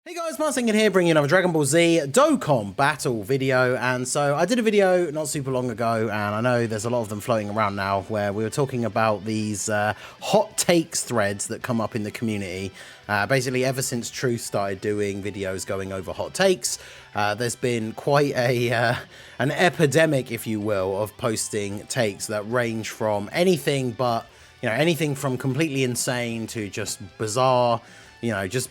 Hey guys, Martin here, bringing you another Dragon Ball Z Dokkan battle video. And so I did a video not super long ago, and I know there's a lot of them floating around now, where we were talking about these hot takes threads that come up in the community. Basically, ever since Truth started doing videos going over hot takes, there's been quite an epidemic, if you will, of posting takes that range from anything but, anything from completely insane to just bizarre. Just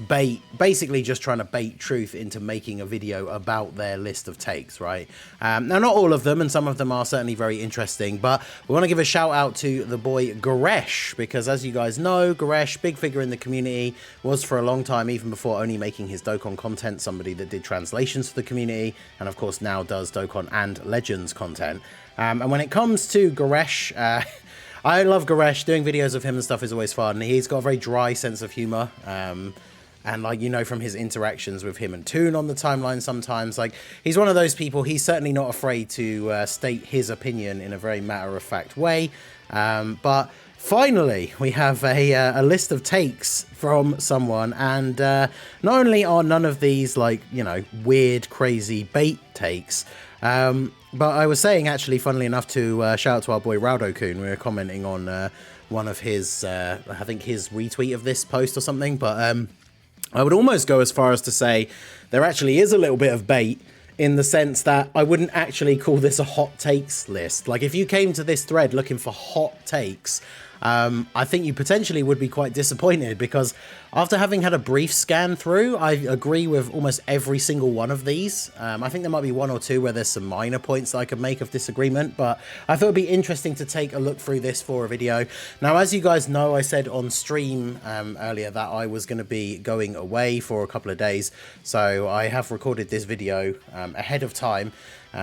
basically just trying to bait Truth into making a video about their list of takes, right? Now, not all of them, and some of them are certainly very interesting, but we want to give a shout out to the boy GORESH, because as you guys know, GORESH, big figure in the community, was for a long time, even before only making his Dokkan content, somebody that did translations for the community, and of course now does Dokkan and Legends content. And when it comes to GORESH, I love GORESH. Doing videos of him and stuff is always fun. He's got a very dry sense of humor. And from his interactions with him and Toon on the timeline sometimes, he's one of those people. He's certainly not afraid to state his opinion in a very matter-of-fact way. But finally, we have a list of takes from someone. And not only are none of these weird, crazy bait takes, but I was saying, actually, funnily enough, to shout out to our boy Raudo-kun. We were commenting on one of his, I think his retweet of this post or something. But I would almost go as far as to say there actually is a little bit of bait, in the sense that I wouldn't actually call this a hot takes list. Like, if you came to this thread looking for hot takes, I think you potentially would be quite disappointed, because after having had a brief scan through, I agree with almost every single one of these. I think there might be one or two where there's some minor points that I could make of disagreement, but I thought it'd be interesting to take a look through this for a video. Now, as you guys know, I said on stream earlier that I was going to be going away for a couple of days, so I have recorded this video ahead of time.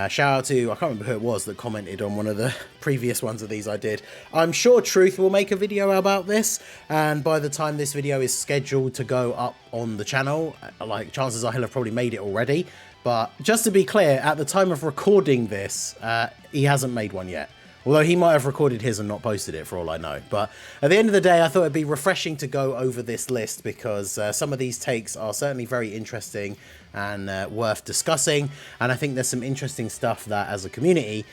Shout out to, I can't remember who it was that commented on one of the previous ones of these I did. I'm sure Truth will make a video about this, and by the time this video is scheduled to go up on the channel, chances are he'll have probably made it already. But just to be clear, at the time of recording this, he hasn't made one yet. Although he might have recorded his and not posted it, for all I know. But at the end of the day, I thought it'd be refreshing to go over this list, because some of these takes are certainly very interesting and worth discussing. And I think there's some interesting stuff that, as a community,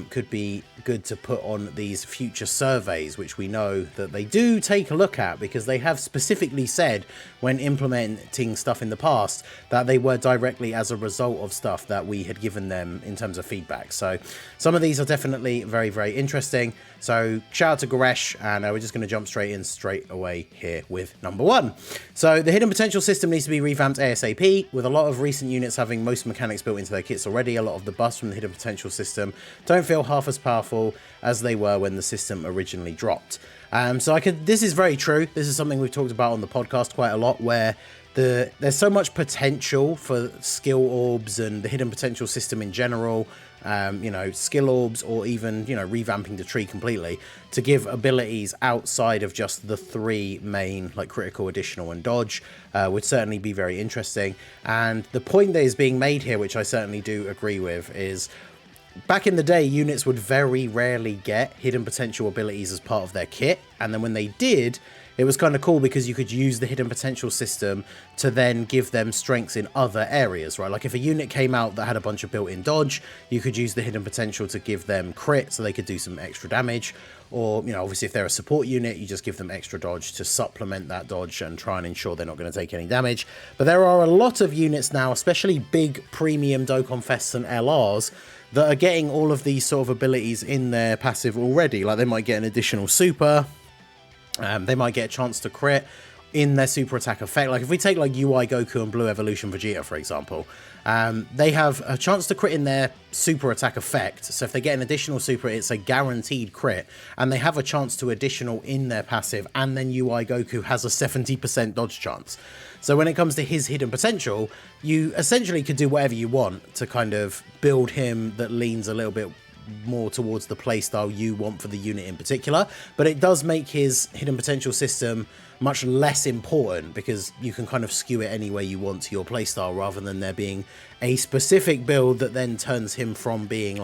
could be good to put on these future surveys, which we know that they do take a look at, because they have specifically said when implementing stuff in the past that they were directly as a result of stuff that we had given them in terms of feedback. So some of these are definitely very, very interesting. So shout out to GORESH, and we're just going to jump straight away here with number one. So the hidden potential system needs to be revamped ASAP. With a lot of recent units having most mechanics built into their kits already, a lot of the buffs from the hidden potential system don't feel half as powerful as they were when the system originally dropped. This is very true. This is something we've talked about on the podcast quite a lot, where there's so much potential for skill orbs and the hidden potential system in general, skill orbs, or even, revamping the tree completely to give abilities outside of just the three main, critical, additional, and dodge, would certainly be very interesting. And the point that is being made here, which I certainly do agree with, is back in the day, units would very rarely get hidden potential abilities as part of their kit, and then when they did, it was kind of cool, because you could use the hidden potential system to then give them strengths in other areas, right? Like if a unit came out that had a bunch of built-in dodge, you could use the hidden potential to give them crit so they could do some extra damage. Or, obviously if they're a support unit, you just give them extra dodge to supplement that dodge and try and ensure they're not going to take any damage. But there are a lot of units now, especially big premium Dokkan Fests and LRs, that are getting all of these sort of abilities in their passive already. Like they might get an additional super. They might get a chance to crit in their super attack effect. Like if we take UI Goku and Blue Evolution Vegeta, for example, they have a chance to crit in their super attack effect. So if they get an additional super, it's a guaranteed crit, and they have a chance to additional in their passive, and then UI Goku has a 70% dodge chance. So when it comes to his hidden potential, you essentially could do whatever you want to kind of build him that leans a little bit more towards the playstyle you want for the unit in particular, but it does make his hidden potential system much less important, because you can kind of skew it any way you want to your playstyle, rather than there being a specific build that then turns him from being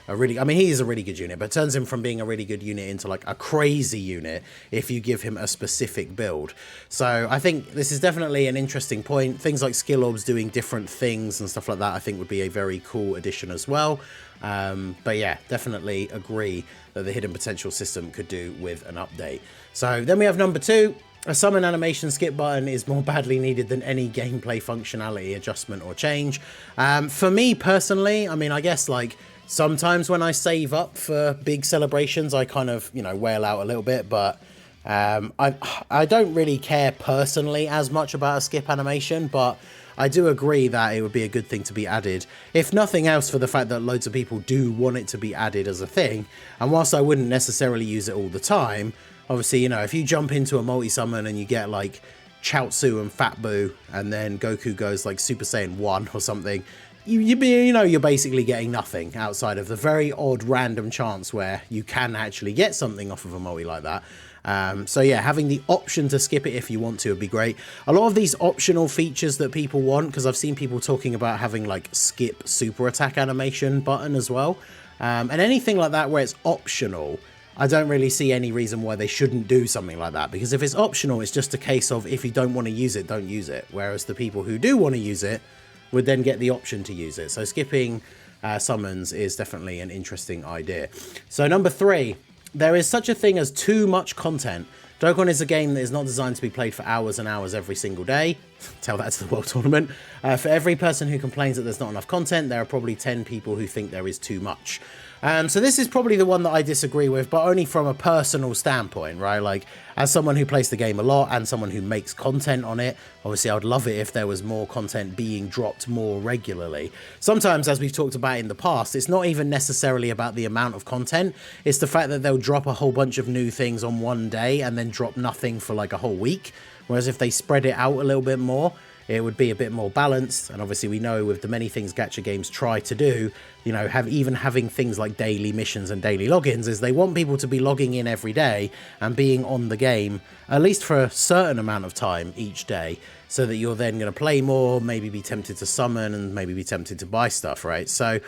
I mean, he is a really good unit, but turns him from being a really good unit into like a crazy unit if you give him a specific build. So I think this is definitely an interesting point. Things like skill orbs doing different things and stuff like that, I think would be a very cool addition as well. But yeah, definitely agree that the hidden potential system could do with an update. So then we have number 2. A summon animation skip button is more badly needed than any gameplay functionality adjustment or change. For me personally, I mean, I guess like sometimes when I save up for big celebrations, I kind of, you know, wail out a little bit, but I don't really care personally as much about a skip animation, but I do agree that it would be a good thing to be added, if nothing else for the fact that loads of people do want it to be added as a thing. And whilst I wouldn't necessarily use it all the time, obviously, you know, if you jump into a multi-summon and you get like Chaozu and Fat Boo, and then Goku goes like Super Saiyan 1 or something, you're basically getting nothing outside of the very odd random chance where you can actually get something off of a multi like that. So yeah, having the option to skip it if you want to would be great. A lot of these optional features that people want, because I've seen people talking about having like skip super attack animation button as well, and anything like that where it's optional, I don't really see any reason why they shouldn't do something like that, because if it's optional, it's just a case of if you don't want to use it, don't use it, whereas the people who do want to use it would then get the option to use it. So skipping summons is definitely an interesting idea. So number 3, there is such a thing as too much content. Dokkan is a game that is not designed to be played for hours and hours every single day. Tell that to the World Tournament. For every person who complains that there's not enough content, there are probably 10 people who think there is too much. So this is probably the one that I disagree with, but only from a personal standpoint, right? Like, as someone who plays the game a lot and someone who makes content on it, obviously I would love it if there was more content being dropped more regularly. Sometimes, as we've talked about in the past, it's not even necessarily about the amount of content. It's the fact that they'll drop a whole bunch of new things on one day and then drop nothing for like a whole week. Whereas if they spread it out a little bit more, it would be a bit more balanced. And obviously we know with the many things gacha games try to do, you know, having things like daily missions and daily logins, is they want people to be logging in every day and being on the game at least for a certain amount of time each day, so that you're then going to play more, maybe be tempted to summon, and maybe be tempted to buy stuff, right? So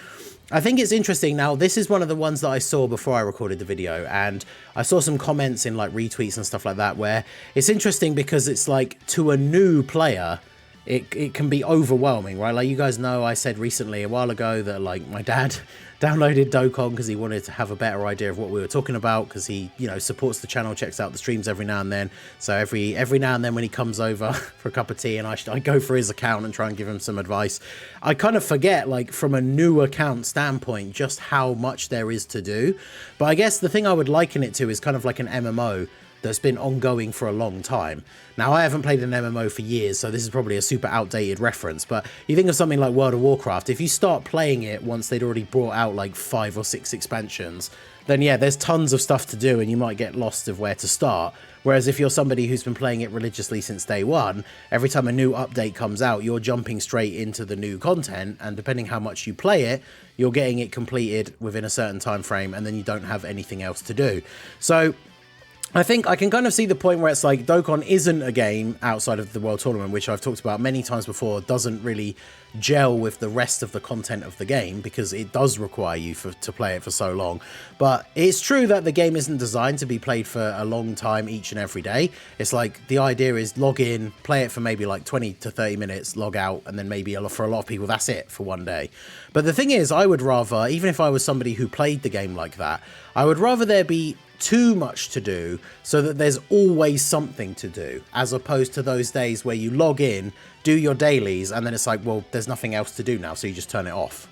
I think it's interesting. Now, this is one of the ones that I saw before I recorded the video, and I saw some comments in like retweets and stuff like that, where it's interesting because it's like, to a new player, it can be overwhelming, right? Like, you guys know I said recently, a while ago, that like my dad downloaded Dokkan because he wanted to have a better idea of what we were talking about, because he, you know, supports the channel, checks out the streams every now and then. So every now and then when he comes over for a cup of tea and I go for his account and try and give him some advice, I kind of forget, like, from a new account standpoint, just how much there is to do. But I guess the thing I would liken it to is kind of like an MMO that's been ongoing for a long time. Now, I haven't played an MMO for years, so this is probably a super outdated reference, but you think of something like World of Warcraft, if you start playing it once they'd already brought out like 5 or 6 expansions, then yeah, there's tons of stuff to do and you might get lost of where to start. Whereas if you're somebody who's been playing it religiously since day one, every time a new update comes out, you're jumping straight into the new content, and depending how much you play it, you're getting it completed within a certain time frame, and then you don't have anything else to do. So I think I can kind of see the point where it's like, Dokkan isn't a game outside of the World Tournament, which I've talked about many times before, doesn't really gel with the rest of the content of the game, because it does require you to play it for so long. But it's true that the game isn't designed to be played for a long time each and every day. It's like, the idea is log in, play it for maybe like 20 to 30 minutes, log out, and then maybe for a lot of people that's it for one day. But the thing is, I would rather, even if I was somebody who played the game like that, I would rather there be too much to do so that there's always something to do, as opposed to those days where you log in, do your dailies, and then it's like, well, there's nothing else to do now, so you just turn it off.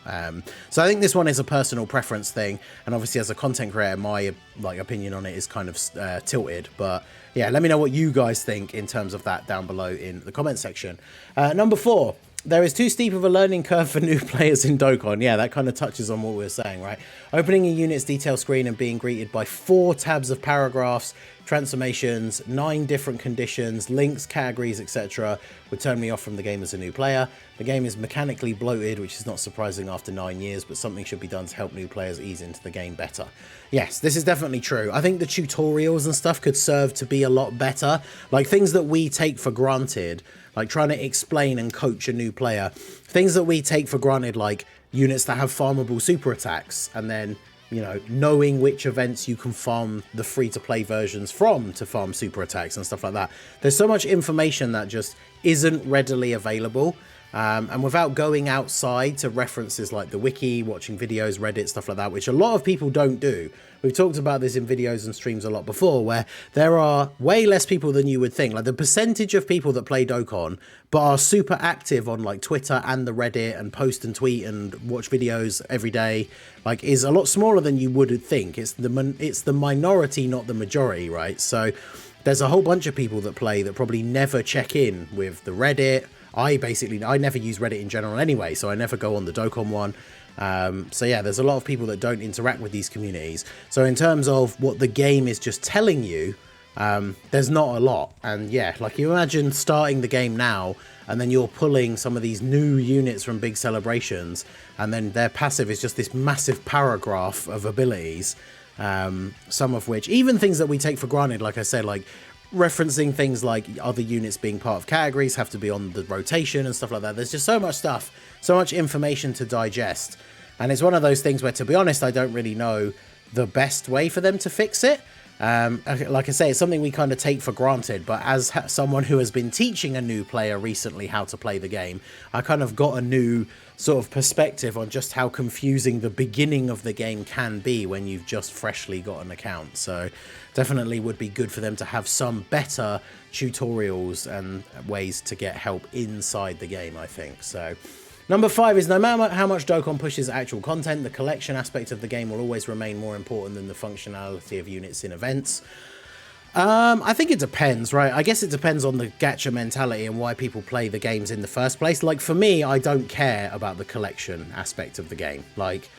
So I think this one is a personal preference thing, and obviously as a content creator, my opinion on it is kind of tilted. But yeah, let me know what you guys think in terms of that down below in the comment section. Number 4. There is too steep of a learning curve for new players in Dokkan. Yeah, that kind of touches on what we were saying, right? Opening a unit's detail screen and being greeted by 4 tabs of paragraphs, transformations, 9 different conditions, links, categories, etc. would turn me off from the game as a new player. The game is mechanically bloated, which is not surprising after 9 years, but something should be done to help new players ease into the game better. Yes, this is definitely true. I think the tutorials and stuff could serve to be a lot better. Like, things that we take for granted, like trying to explain and coach a new player, things that we take for granted, like units that have farmable super attacks, and then you know, knowing which events you can farm the free-to-play versions from to farm super attacks and stuff like that. There's so much information that just isn't readily available. And without going outside to references like the wiki, watching videos, Reddit, stuff like that, which a lot of people don't do. We've talked about this in videos and streams a lot before, where there are way less people than you would think. Like the percentage of people that play Dokkan but are super active on like Twitter and the Reddit and post and tweet and watch videos every day, like is a lot smaller than you would think. It's the minority, not the majority, right? So there's a whole bunch of people that play that probably never check in with the Reddit. I never use Reddit in general anyway, so I never go on the Dokkan one. So yeah, there's a lot of people that don't interact with these communities. So in terms of what the game is just telling you, there's not a lot. And yeah, like you imagine starting the game now, and then you're pulling some of these new units from big celebrations, and then their passive is just this massive paragraph of abilities, some of which, even things that we take for granted, like I said, like referencing things like other units being part of categories, have to be on the rotation and stuff like that. There's just so much stuff, so much information to digest. And it's one of those things where, to be honest, I don't really know the best way for them to fix it. Like I say, it's something we kind of take for granted, but as someone who has been teaching a new player recently how to play the game, I kind of got a new sort of perspective on just how confusing the beginning of the game can be when you've just freshly got an account. So definitely would be good for them to have some better tutorials and ways to get help inside the game, I think. So number 5 is, no matter how much Dokkan pushes actual content, the collection aspect of the game will always remain more important than the functionality of units in events. I think it depends, right? I guess it depends on the gacha mentality and why people play the games in the first place. Like for me, I don't care about the collection aspect of the game. Like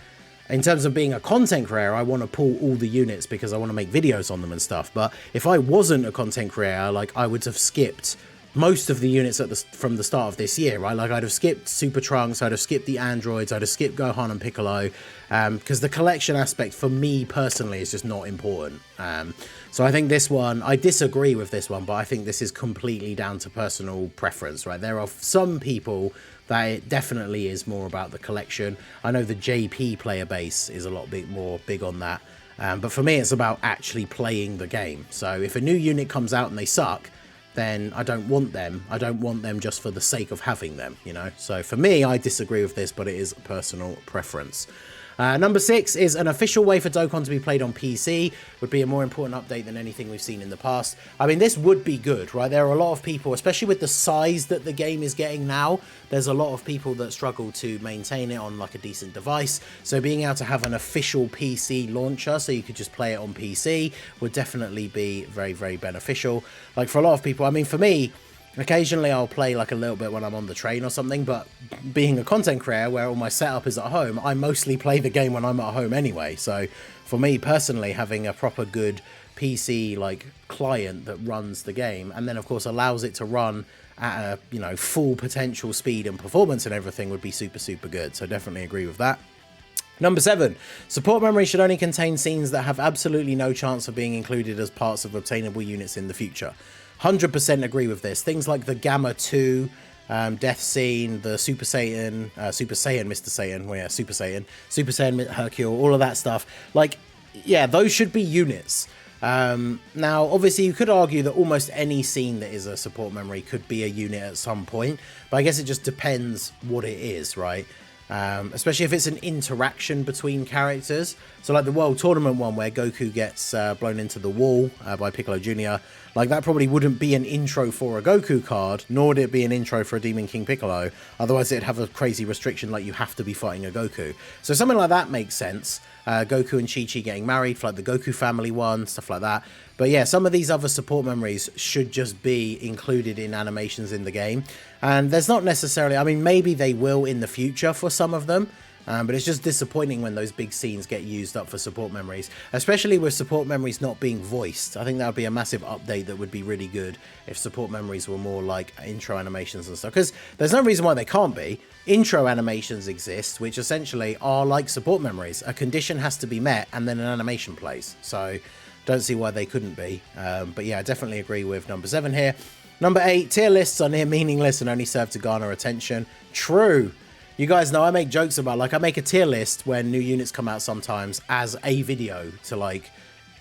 in terms of being a content creator, I want to pull all the units because I want to make videos on them and stuff. But if I wasn't a content creator, like I would have skipped most of the units from the start of this year, right? Like I'd have skipped Super Trunks, I'd have skipped the androids, I'd have skipped Gohan and Piccolo, because the collection aspect for me personally is just not important. So I think this one, I disagree with this one, but I think this is completely down to personal preference, right? There are some people that it definitely is more about the collection. I know the JP player base is a lot more big on that, but for me it's about actually playing the game. So if a new unit comes out and they suck, then I don't want them. I don't want them just for the sake of having them, you know? So for me, I disagree with this, but it is personal preference. Number 6 is an official way for Dokkan to be played on PC. Would be a more important update than anything we've seen in the past. I mean, this would be good, right? There are a lot of people, especially with the size that the game is getting now, there's a lot of people that struggle to maintain it on like a decent device. So being able to have an official PC launcher so you could just play it on PC would definitely be very, very beneficial. Like for a lot of people, I mean, for me, occasionally I'll play like a little bit when I'm on the train or something, but being a content creator where all my setup is at home, I mostly play the game when I'm at home anyway. So for me personally, having a proper good PC like client that runs the game and then of course allows it to run at a, you know, full potential speed and performance and everything would be super, super good. So definitely agree with that. Number 7, support memory should only contain scenes that have absolutely no chance of being included as parts of obtainable units in the future. 100% agree with this. Things like the Gamma 2 death scene, the Super Saiyan Mr. Satan, well, yeah, Super Saiyan Hercule, all of that stuff. Like, yeah, those should be units. Now, obviously, you could argue that almost any scene that is a support memory could be a unit at some point, but I guess it just depends what it is, right? Especially if it's an interaction between characters. So like the World Tournament one where Goku gets blown into the wall by Piccolo Jr. Like that probably wouldn't be an intro for a Goku card, nor would it be an intro for a Demon King Piccolo. Otherwise it'd have a crazy restriction like you have to be fighting a Goku. So something like that makes sense. Goku and Chi-Chi getting married for like the Goku family one, stuff like that. But yeah, some of these other support memories should just be included in animations in the game. And there's not necessarily, I mean, maybe they will in the future for some of them. But it's just disappointing when those big scenes get used up for support memories, especially with support memories not being voiced. I think that would be a massive update that would be really good if support memories were more like intro animations and stuff, because there's no reason why they can't be. Intro animations exist, which essentially are like support memories. A condition has to be met and then an animation plays. So don't see why they couldn't be. But yeah, I definitely agree with number 7 here. Number 8, tier lists are near meaningless and only serve to garner attention. True. you guys know I make jokes about, like, I make a tier list when new units come out sometimes as a video to, like,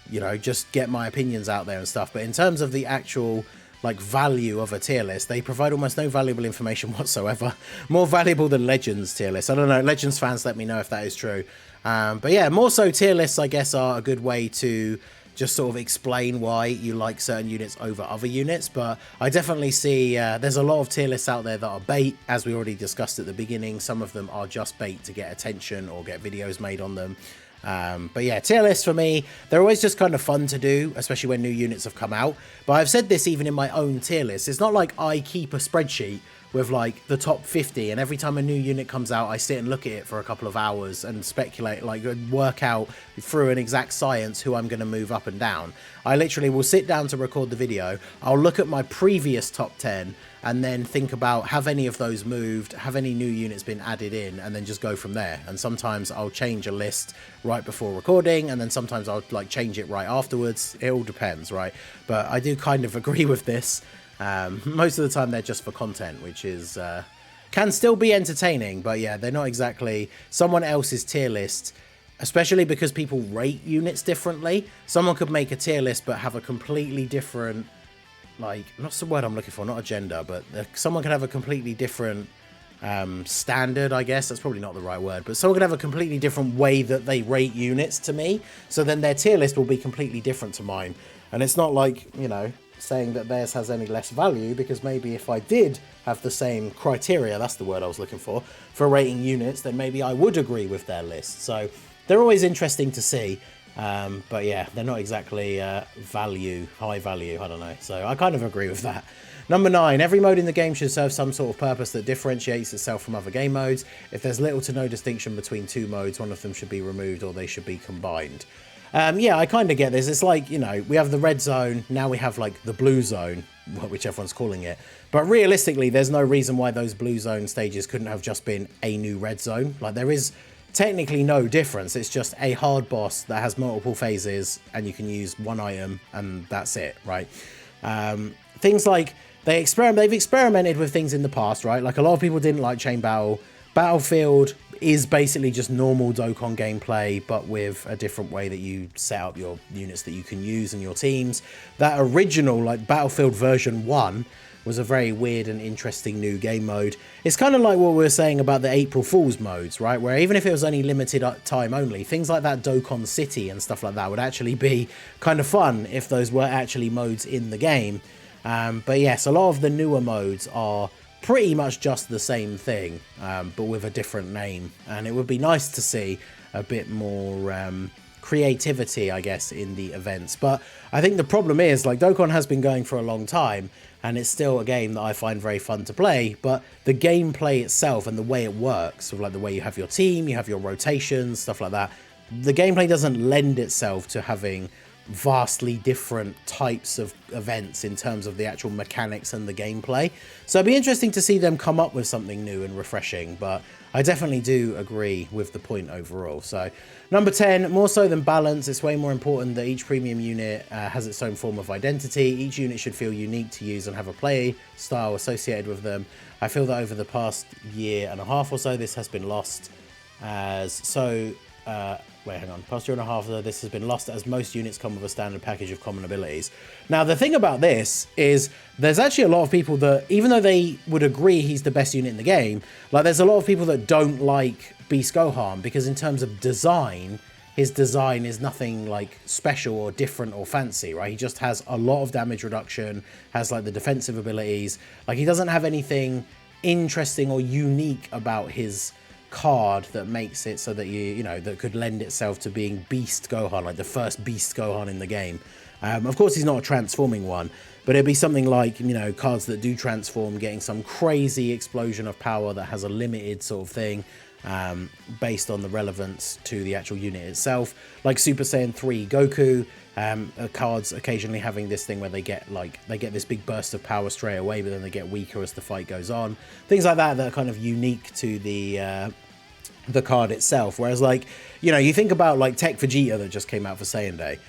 you know, just get my opinions out there and stuff. But in terms of the actual, like, value of a tier list, they provide almost no valuable information whatsoever. More valuable than Legends tier lists. I don't know, Legends fans, let me know if that is true. But yeah, more so tier lists, I guess, are a good way to just sort of explain why you like certain units over other units. But I definitely see there's a lot of tier lists out there that are bait, as we already discussed at the beginning. Some of them are just bait to get attention or get videos made on them. But yeah, tier lists for me, they're always just kind of fun to do, especially when new units have come out. But I've said this even in my own tier list. It's not like I keep a spreadsheet with like the top 50 and every time a new unit comes out I sit and look at it for a couple of hours and speculate, like work out through an exact science who I'm going to move up and down. I literally will sit down to record the video, I'll look at my previous top 10 and then think about, have any of those moved, have any new units been added in, and then just go from there. And sometimes I'll change a list right before recording, and then sometimes I'll like change it right afterwards. It all depends, right? But I do kind of agree with this. Most of the time they're just for content, which is can still be entertaining, but yeah, they're not exactly someone else's tier list, especially because people rate units differently. Someone could make a tier list but have a completely different, like, what's the word I'm looking for, not agenda, but someone could have a completely different standard, I guess. That's probably not the right word, but someone could have a completely different way that they rate units to me, so then their tier list will be completely different to mine. And it's not like, you know, saying that theirs has any less value, because maybe if I did have the same criteria, that's the word I was looking for rating units, then maybe I would agree with their list. So they're always interesting to see, but yeah, they're not exactly high value, I don't know. So I kind of agree with that. Number 9, every mode in the game should serve some sort of purpose that differentiates itself from other game modes. If there's little to no distinction between two modes, one of them should be removed or they should be combined. Yeah, I kind of get this. It's like, you know, we have the red zone, now we have like the blue zone, which everyone's calling it. But realistically, there's no reason why those blue zone stages couldn't have just been a new red zone. Like, there is technically no difference. It's just a hard boss that has multiple phases and you can use one item and that's it, right? Things like they've experimented with things in the past, right? Like, a lot of people didn't like Chain Battle. Battlefield is basically just normal Dokkan gameplay, but with a different way that you set up your units that you can use in your teams. That original, like, Battlefield version 1 was a very weird and interesting new game mode. It's kind of like what we were saying about the April Fool's modes, right? Where even if it was only limited time only, things like that Dokkan City and stuff like that would actually be kind of fun if those were actually modes in the game. But yes, a lot of the newer modes are pretty much just the same thing, but with a different name, and it would be nice to see a bit more creativity, I guess, in the events. But I think the problem is, like, Dokkan has been going for a long time and it's still a game that I find very fun to play, but the gameplay itself and the way it works, sort of like the way you have your team, you have your rotations, stuff like that, the gameplay doesn't lend itself to having vastly different types of events in terms of the actual mechanics and the gameplay. So it'd be interesting to see them come up with something new and refreshing, but I definitely do agree with the point overall. So number 10, more so than balance, it's way more important that each premium unit has its own form of identity. Each unit should feel unique to use and have a play style associated with them. I feel that over the past year and a half or so, this has been lost past year and a half, this has been lost as most units come with a standard package of common abilities. Now, the thing about this is there's actually a lot of people that, even though they would agree he's the best unit in the game, like, there's a lot of people that don't like Beast Gohan because in terms of design, his design is nothing like special or different or fancy, right? He just has a lot of damage reduction, has like the defensive abilities. Like, he doesn't have anything interesting or unique about his card that makes it so that you know, that could lend itself to being Beast Gohan, like the first Beast Gohan in the game. Of course, he's not a transforming one, but it'd be something like, you know, cards that do transform, getting some crazy explosion of power that has a limited sort of thing, based on the relevance to the actual unit itself, like Super Saiyan 3 Goku. Cards occasionally having this thing where they get this big burst of power straight away, but then they get weaker as the fight goes on. Things like that are kind of unique to the card itself. Whereas, like, you know, you think about like Tech Vegeta that just came out for Saiyan Day.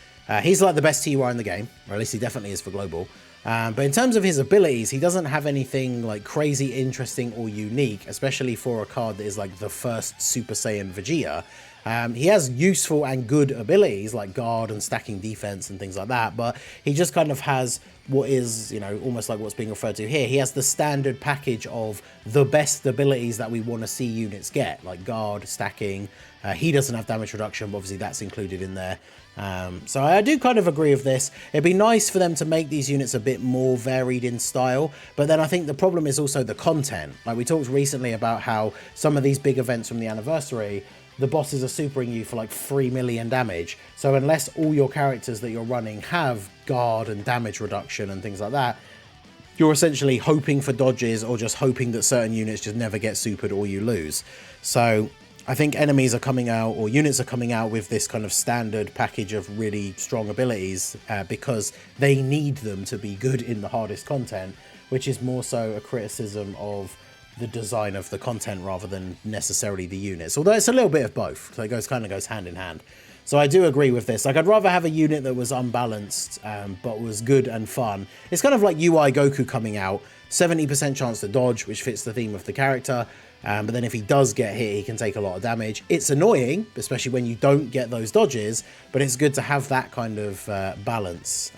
He's like the best TUR in the game, or at least he definitely is for global. But in terms of his abilities, he doesn't have anything like crazy interesting or unique, especially for a card that is like the first Super Saiyan Vegeta. He has useful and good abilities like guard and stacking defense and things like that, but he just kind of has what is, you know, almost like what's being referred to here. He has the standard package of the best abilities that we want to see units get, like guard, stacking. He doesn't have damage reduction, but obviously that's included in there. So I do kind of agree with this. It'd be nice for them to make these units a bit more varied in style, but then I think the problem is also the content. Like we talked recently about how some of these big events from the anniversary, the bosses are supering you for like 3 million damage. So unless all your characters that you're running have guard and damage reduction and things like that, you're essentially hoping for dodges or just hoping that certain units just never get supered or you lose. So I think enemies are coming out, or units are coming out with this kind of standard package of really strong abilities because they need them to be good in the hardest content, which is more so a criticism of the design of the content rather than necessarily the units, although it's a little bit of both, so it kind of goes hand in hand. So I do agree with this. Like, I'd rather have a unit that was unbalanced but was good and fun. It's kind of like UI Goku coming out, 70% chance to dodge, which fits the theme of the character, but then if he does get hit, he can take a lot of damage. It's annoying, especially when you don't get those dodges, but it's good to have that kind of balance.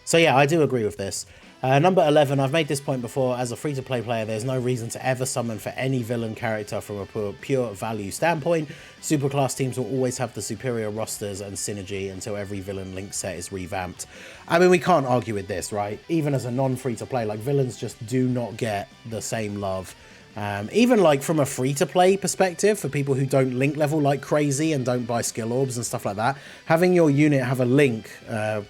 So yeah, I do agree with this. Number 11, I've made this point before, as a free-to-play player, there's no reason to ever summon for any villain character from a pure value standpoint. Superclass teams will always have the superior rosters and synergy until every villain link set is revamped. I mean, we can't argue with this, right? Even as a non-free-to-play, like, villains just do not get the same love. Even like from a free-to-play perspective, for people who don't link level like crazy and don't buy skill orbs and stuff like that, having your unit have a link,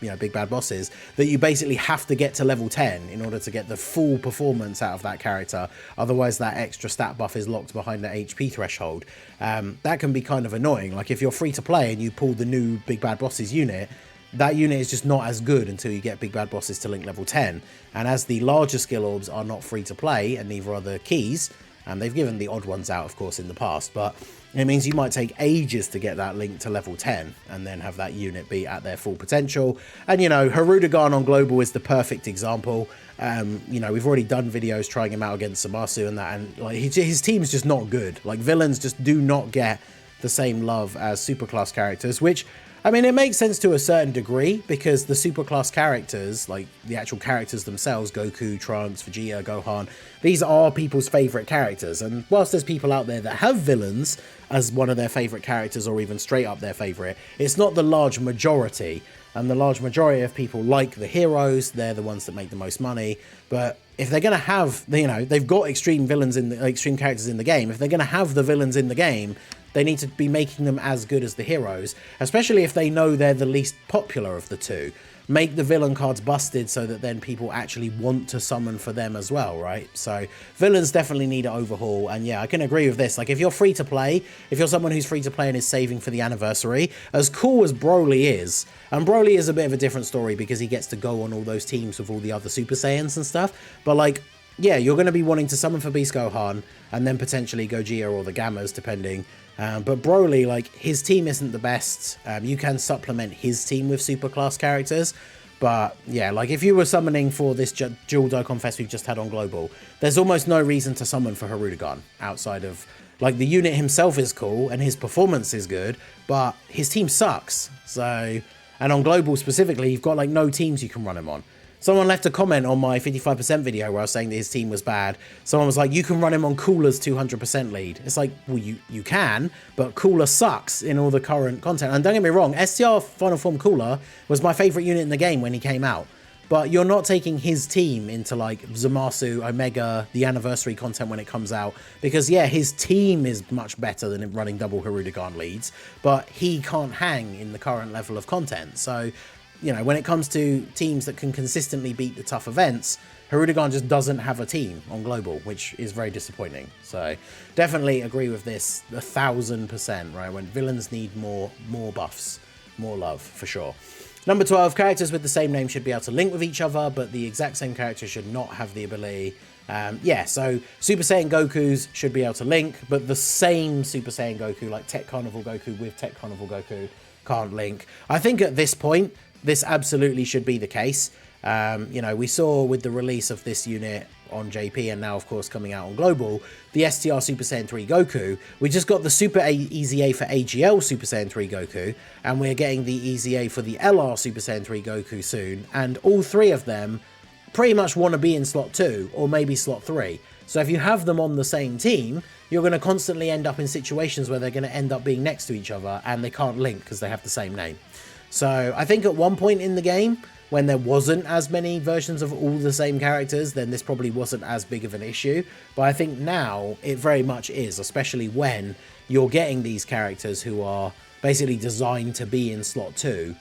you know, big bad bosses, that you basically have to get to level 10 in order to get the full performance out of that character. Otherwise, that extra stat buff is locked behind the HP threshold. That can be kind of annoying. Like, if you're free-to-play and you pull the new big bad bosses unit, that unit is just not as good until you get big bad bosses to link level 10. And as the larger skill orbs are not free to play, and neither are the keys, and they've given the odd ones out, of course, in the past, but it means you might take ages to get that link to level 10 and then have that unit be at their full potential. And, you know, Harudagan on Global is the perfect example. You know, we've already done videos trying him out against Zamasu and that, and like his team's just not good. Like, villains just do not get the same love as superclass characters, which, I mean, it makes sense to a certain degree, because the superclass characters, like the actual characters themselves, Goku, Trunks, Vegeta, Gohan, these are people's favourite characters. And whilst there's people out there that have villains as one of their favourite characters, or even straight up their favourite, it's not the large majority. And the large majority of people like the heroes, they're the ones that make the most money. But if they're going to have, you know, they've got extreme villains in the extreme characters in the game, if they're going to have the villains in the game, they need to be making them as good as the heroes, especially if they know they're the least popular of the two. Make the villain cards busted so that then people actually want to summon for them as well, right? So villains definitely need an overhaul, and yeah, I can agree with this. Like, if you're free to play, if you're someone who's free to play and is saving for the anniversary, as cool as Broly is, and Broly is a bit of a different story because he gets to go on all those teams with all the other Super Saiyans and stuff, but like, yeah, you're going to be wanting to summon for Beast Gohan and then potentially Gogeta or the Gammas, depending. But Broly, like, his team isn't the best. You can supplement his team with superclass characters. But yeah, like, if you were summoning for this dual Dokkan Fest we've just had on Global, there's almost no reason to summon for Harudagan outside of, like, the unit himself is cool and his performance is good, but his team sucks. So, and on Global specifically, you've got like no teams you can run him on. Someone left a comment on my 55% video where I was saying that his team was bad. Someone was like, you can run him on Cooler's 200% lead. It's like, well, you can, but Cooler sucks in all the current content. And don't get me wrong, STR Final Form Cooler was my favourite unit in the game when he came out. But you're not taking his team into like Zamasu, Omega, the anniversary content when it comes out. Because yeah, his team is much better than running double Harudagan leads, but he can't hang in the current level of content. So, you know, when it comes to teams that can consistently beat the tough events, Harudagan just doesn't have a team on Global, which is very disappointing. So definitely agree with this 1000%, right? When villains need more buffs, more love, for sure. Number 12, characters with the same name should be able to link with each other, but the exact same character should not have the ability. Yeah, so Super Saiyan Gokus should be able to link, but the same Super Saiyan Goku, like Tech Carnival Goku with Tech Carnival Goku, can't link. I think at this point, this absolutely should be the case. You know, we saw with the release of this unit on JP and now of course coming out on global, the STR Super Saiyan 3 Goku, we just got the Super EZA for AGL Super Saiyan 3 Goku, and we're getting the EZA for the LR Super Saiyan 3 Goku soon, and all three of them pretty much want to be in slot 2 or maybe slot 3. So if you have them on the same team, you're going to constantly end up in situations where they're going to end up being next to each other and they can't link because they have the same name. So I think at one point in the game, when there wasn't as many versions of all the same characters, then this probably wasn't as big of an issue. But I think now it very much is, especially when you're getting these characters who are basically designed to be in slot 2.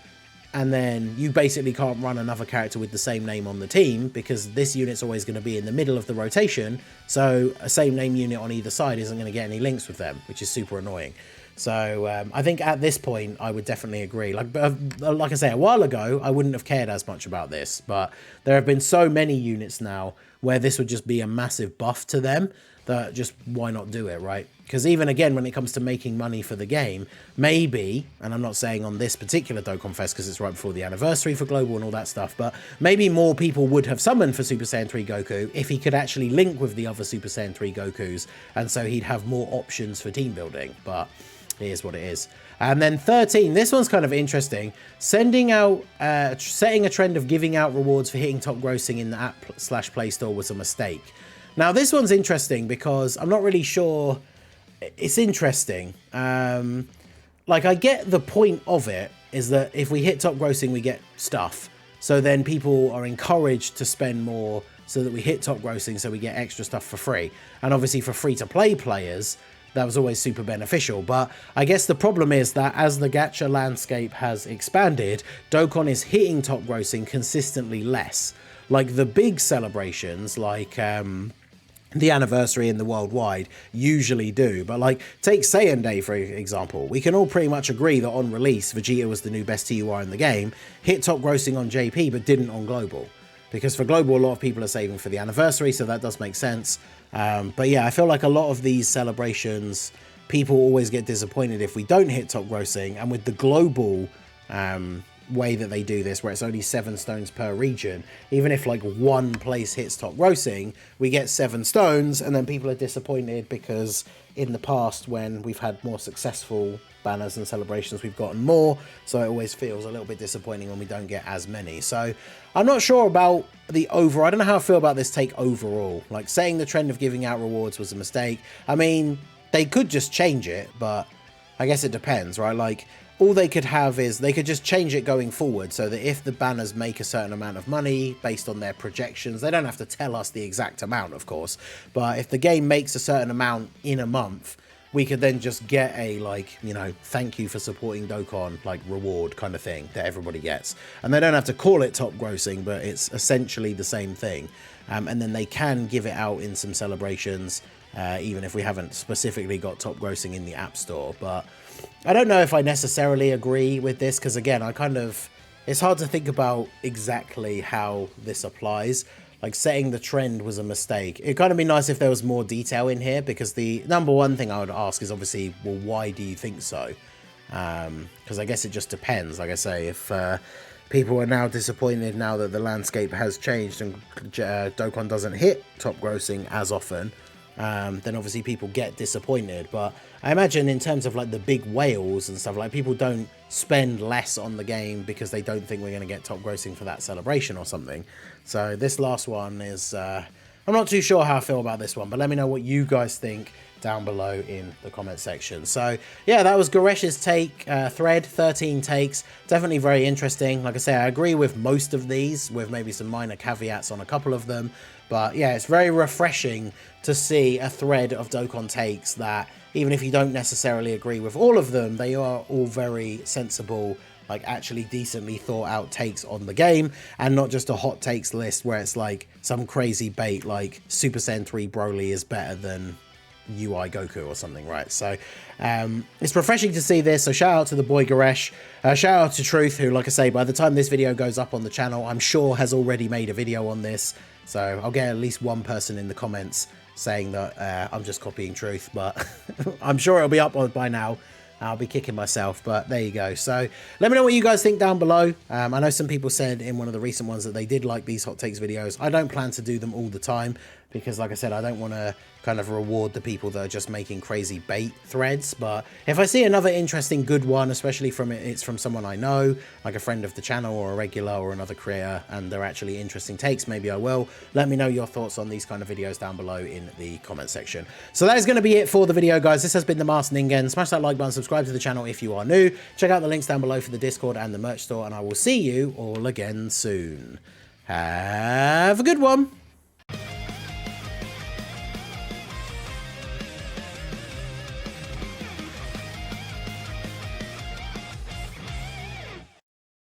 And then you basically can't run another character with the same name on the team because this unit's always going to be in the middle of the rotation. So a same name unit on either side isn't going to get any links with them, which is super annoying. So I think at this point, I would definitely agree. Like I say, a while ago, I wouldn't have cared as much about this. But there have been so many units now where this would just be a massive buff to them that just why not do it, right? Because even again, when it comes to making money for the game, maybe, and I'm not saying on this particular Dokkan Fest because it's right before the anniversary for Global and all that stuff, but maybe more people would have summoned for Super Saiyan 3 Goku if he could actually link with the other Super Saiyan 3 Gokus, and so he'd have more options for team building, but it is what it is. And then 13, this one's kind of interesting. Setting a trend of giving out rewards for hitting top grossing in the app/Play Store was a mistake. Now, this one's interesting because I'm not really sure. It's interesting. Like, I get the point of it is that if we hit top grossing, we get stuff. So then people are encouraged to spend more so that we hit top grossing so we get extra stuff for free. And obviously for free-to-play players, that was always super beneficial. But I guess the problem is that as the gacha landscape has expanded, Dokkan is hitting top grossing consistently less. Like the big celebrations, like the anniversary and the worldwide usually do. But like take Saiyan Day, for example. We can all pretty much agree that on release, Vegeta was the new best TUR in the game, hit top grossing on JP, but didn't on global. Because for global, a lot of people are saving for the anniversary, so that does make sense. But yeah, I feel like a lot of these celebrations, people always get disappointed if we don't hit top grossing. And with the global way that they do this, where it's only 7 stones per region, even if like one place hits top grossing, we get 7 stones, and then people are disappointed because in the past when we've had more successful banners and celebrations, we've gotten more, so it always feels a little bit disappointing when we don't get as many. So I'm not sure about the overall. I don't know how I feel about this take overall. Like saying the trend of giving out rewards was a mistake. I mean, they could just change it, but I guess it depends, right? Like all they could have is they could just change it going forward so that if the banners make a certain amount of money based on their projections, they don't have to tell us the exact amount, of course, but if the game makes a certain amount in a month, we could then just get a, like, you know, thank you for supporting Dokkan, like, reward kind of thing that everybody gets. And they don't have to call it top grossing, but it's essentially the same thing. And then they can give it out in some celebrations, even if we haven't specifically got top grossing in the App Store. But I don't know if I necessarily agree with this, because again, it's hard to think about exactly how this applies. Like setting the trend was a mistake. It'd kind of be nice if there was more detail in here, because the number one thing I would ask is obviously, well, why do you think so? Because I guess it just depends. Like I say, if people are now disappointed now that the landscape has changed and Dokkan doesn't hit top grossing as often, then obviously people get disappointed. But I imagine in terms of like the big whales and stuff, like people don't spend less on the game because they don't think we're going to get top grossing for that celebration or something. So this last one is, I'm not too sure how I feel about this one, but let me know what you guys think down below in the comment section. So yeah, that was GORESH's take, thread, 13 takes. Definitely very interesting. Like I say, I agree with most of these, with maybe some minor caveats on a couple of them. But yeah, it's very refreshing to see a thread of Dokkan takes that, even if you don't necessarily agree with all of them, they are all very sensible, like actually decently thought out takes on the game, and not just a hot takes list where it's like some crazy bait like Super Saiyan 3 Broly is better than UI Goku or something, right? So it's refreshing to see this. So shout out to the boy GORESH, shout out to Truth, who, like I say, by the time this video goes up on the channel, I'm sure has already made a video on this. So I'll get at least one person in the comments saying that I'm just copying Truth, but I'm sure it'll be up by now. I'll be kicking myself, but there you go. So let me know what you guys think down below. I know some people said in one of the recent ones that they did like these hot takes videos. I don't plan to do them all the time because, like I said, I don't want to kind of reward the people that are just making crazy bait threads. But if I see another interesting good one, especially it's from someone I know, like a friend of the channel or a regular or another creator, and they're actually interesting takes, maybe I will. Let me know your thoughts on these kind of videos down below in the comment section. So that is going to be it for the video, guys. This has been the Master Ningen. Smash that like button, subscribe to the channel if you are new. Check out the links down below for the Discord and the merch store, and I will see you all again soon. Have a good one.